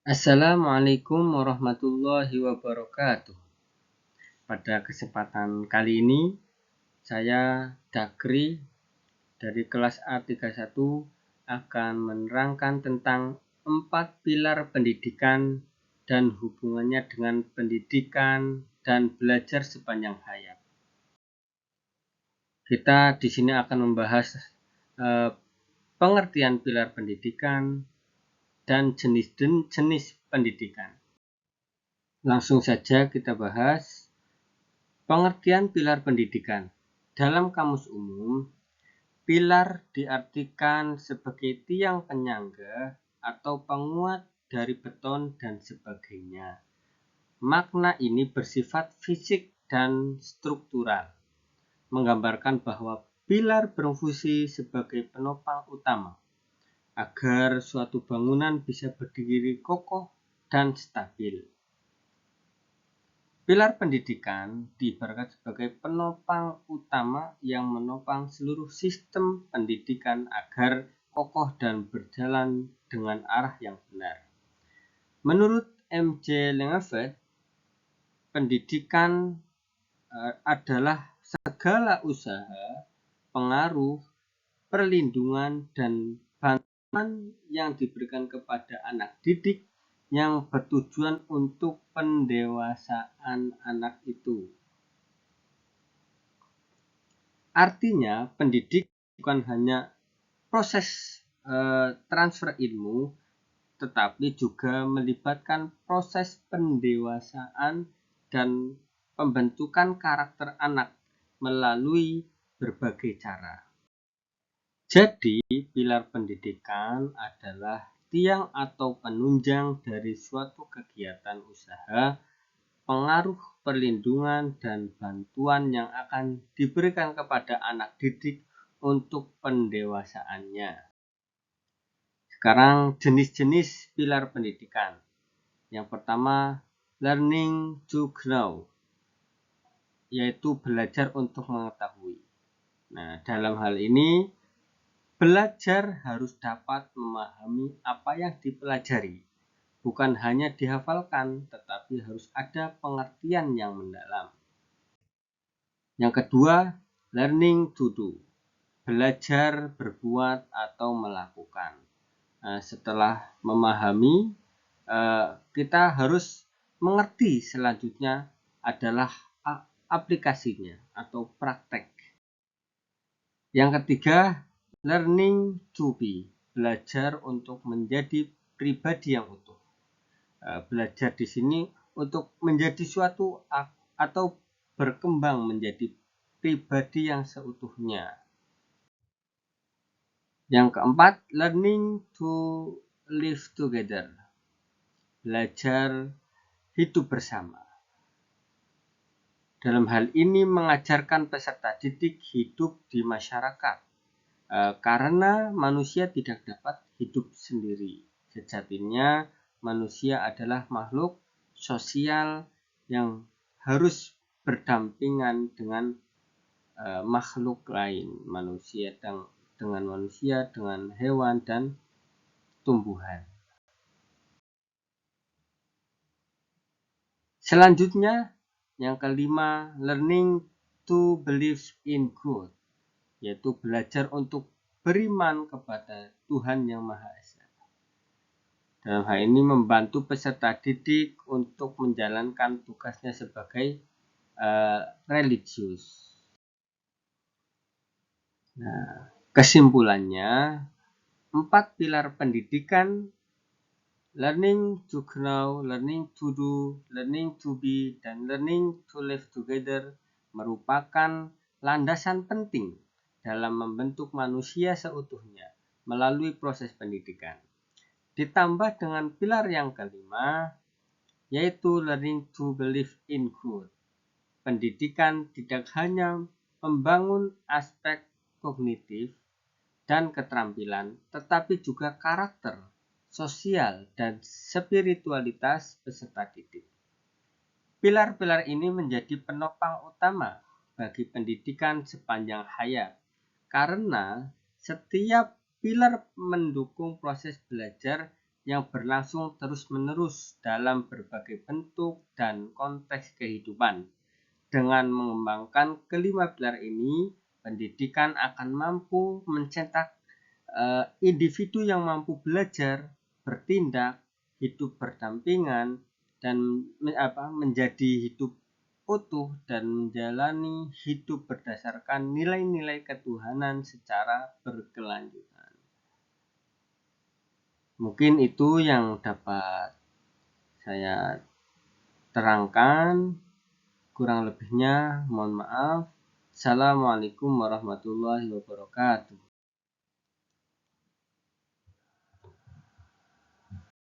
Assalamualaikum warahmatullahi wabarakatuh. Pada kesempatan kali ini, saya Dakri dari kelas A31 akan menerangkan tentang 4 pilar pendidikan dan hubungannya dengan pendidikan dan belajar sepanjang hayat. Kita di sini akan membahas pengertian pilar pendidikan dan jenis-jenis pendidikan. Langsung saja kita bahas pengertian pilar pendidikan. Dalam kamus umum, pilar diartikan sebagai tiang penyangga atau penguat dari beton dan sebagainya. Makna ini bersifat fisik dan struktural, menggambarkan bahwa pilar berfungsi sebagai penopang utama agar suatu bangunan bisa berdiri kokoh dan stabil. Pilar pendidikan diibaratkan sebagai penopang utama yang menopang seluruh sistem pendidikan agar kokoh dan berjalan dengan arah yang benar. Menurut M.J. Langeveld, pendidikan adalah segala usaha, pengaruh, perlindungan, dan bantuan yang diberikan kepada anak didik yang bertujuan untuk pendewasaan anak itu. Artinya, pendidik bukan hanya proses transfer ilmu, tetapi juga melibatkan proses pendewasaan dan pembentukan karakter anak melalui berbagai cara. Jadi, pilar pendidikan adalah tiang atau penunjang dari suatu kegiatan usaha, pengaruh, perlindungan, dan bantuan yang akan diberikan kepada anak didik untuk pendewasaannya. Sekarang jenis-jenis pilar pendidikan. Yang pertama, learning to know, yaitu belajar untuk mengetahui. Nah, dalam hal ini, belajar harus dapat memahami apa yang dipelajari. Bukan hanya dihafalkan, tetapi harus ada pengertian yang mendalam. Yang kedua, learning to do, belajar berbuat atau melakukan. Nah, setelah memahami, kita harus mengerti selanjutnya adalah aplikasinya atau praktek. Yang ketiga, learning to be, belajar untuk menjadi pribadi yang utuh. Belajar di sini untuk menjadi suatu atau berkembang menjadi pribadi yang seutuhnya. Yang keempat, learning to live together, belajar hidup bersama. Dalam hal ini mengajarkan peserta didik hidup di masyarakat, karena manusia tidak dapat hidup sendiri. Sejatinya manusia adalah makhluk sosial yang harus berdampingan dengan makhluk lain, manusia dengan manusia, dengan hewan dan tumbuhan. Selanjutnya, yang kelima, learning to believe in God, yaitu belajar untuk beriman kepada Tuhan Yang Maha Esa. Dalam hal ini membantu peserta didik untuk menjalankan tugasnya sebagai religius. Nah, kesimpulannya, 4 pilar pendidikan, learning to know, learning to do, learning to be, dan learning to live together merupakan landasan penting dalam membentuk manusia seutuhnya melalui proses pendidikan. Ditambah dengan pilar yang kelima, yaitu learning to believe in God. Pendidikan tidak hanya membangun aspek kognitif dan keterampilan, tetapi juga karakter, sosial, dan spiritualitas peserta didik. Pilar-pilar ini menjadi penopang utama bagi pendidikan sepanjang hayat, karena setiap pilar mendukung proses belajar yang berlangsung terus-menerus dalam berbagai bentuk dan konteks kehidupan. Dengan mengembangkan kelima pilar ini, pendidikan akan mampu mencetak individu yang mampu belajar, bertindak, hidup berdampingan, dan menjadi hidup utuh dan menjalani hidup berdasarkan nilai-nilai ketuhanan secara berkelanjutan. Mungkin itu yang dapat saya terangkan. Kurang lebihnya mohon maaf. Assalamualaikum warahmatullahi wabarakatuh.